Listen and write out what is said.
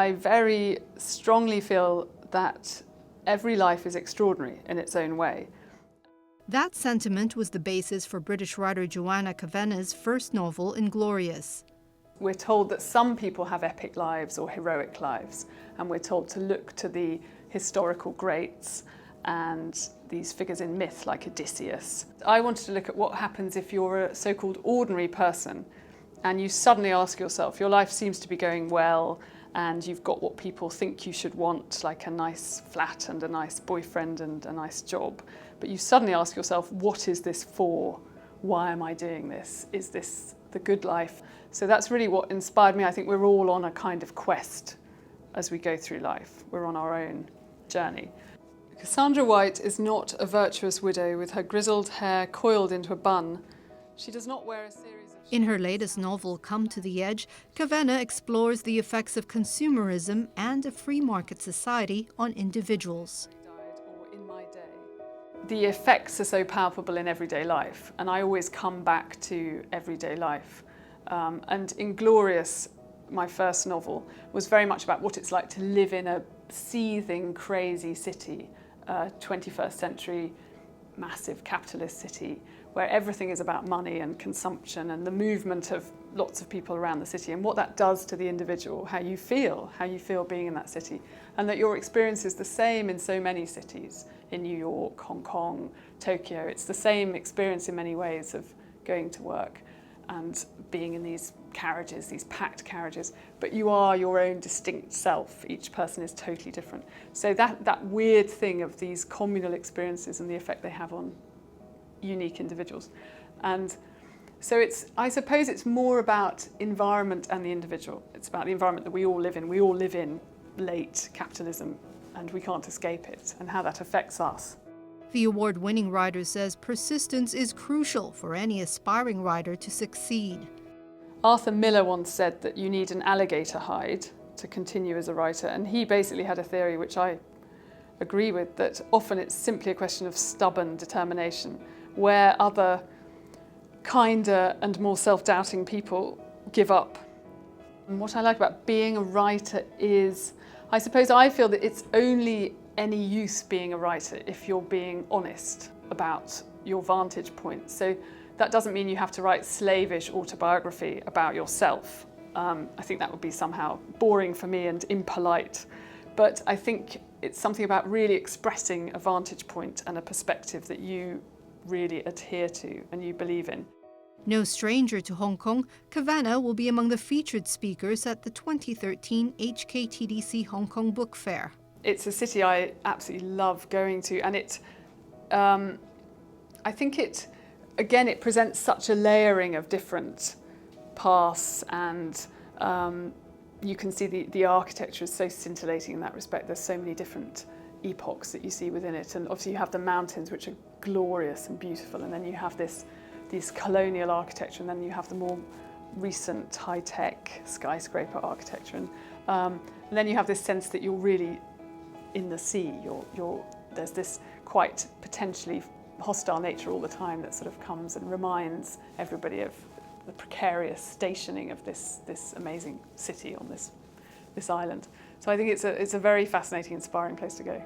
I very strongly feel that every life is extraordinary in its own way. That sentiment was the basis for British writer Joanna Kavenna's first novel, Inglorious. We're told that some people have epic lives or heroic lives, and we're told to look to the historical greats and these figures in myth like Odysseus. I wanted to look at what happens if you're a so-called ordinary person and you suddenly ask yourself, your life seems to be going well and you've got what people think you should want, like a nice flat and a nice boyfriend and a nice job, but you suddenly ask yourself, what is this for? Why am I doing this? Is this the good life? So that's really what inspired me. I think we're all on a kind of quest as we go through life. We're on our own journey. Cassandra White is not a virtuous widow with her grizzled hair coiled into a bun. She does not wear a series of... In her latest novel, Come to the Edge, Kavenna explores the effects of consumerism and a free market society on individuals. Or in my day. The effects are so palpable in everyday life, and I always come back to everyday life. And Inglorious, my first novel, was very much about what it's like to live in a seething, crazy city, 21st century, massive capitalist city, where everything is about money and consumption and the movement of lots of people around the city and what that does to the individual, how you feel being in that city, and that your experience is the same in so many cities, in New York, Hong Kong, Tokyo. It's the same experience in many ways of going to work and being in these carriages, these packed carriages, but you are your own distinct self. Each person is totally different. So that weird thing of these communal experiences and the effect they have on unique individuals. And so I suppose it's more about environment and the individual. It's about the environment that we all live in. We all live in late capitalism and we can't escape it, and how that affects us. The award-winning writer says persistence is crucial for any aspiring writer to succeed. Arthur Miller once said that you need an alligator hide to continue as a writer, and he basically had a theory which I agree with, that often it's simply a question of stubborn determination, where other kinder and more self-doubting people give up. And what I like about being a writer is, I suppose I feel that it's only any use being a writer if you're being honest about your vantage point. So that doesn't mean you have to write slavish autobiography about yourself. I think that would be somehow boring for me and impolite. But I think it's something about really expressing a vantage point and a perspective that you really adhere to and you believe in. No stranger to Hong Kong, Kavenna will be among the featured speakers at the 2013 HKTDC Hong Kong Book Fair. It's a city I absolutely love going to, and I think it presents such a layering of different paths, and you can see the architecture is so scintillating in that respect. There's so many different epochs that you see within it, and obviously you have the mountains, which are glorious and beautiful, and then you have this colonial architecture, and then you have the more recent high-tech skyscraper architecture, and then you have this sense that you're really in the sea. There's this quite potentially hostile nature all the time that sort of comes and reminds everybody of the precarious stationing of this amazing city on this island. So I think it's a very fascinating, inspiring place to go.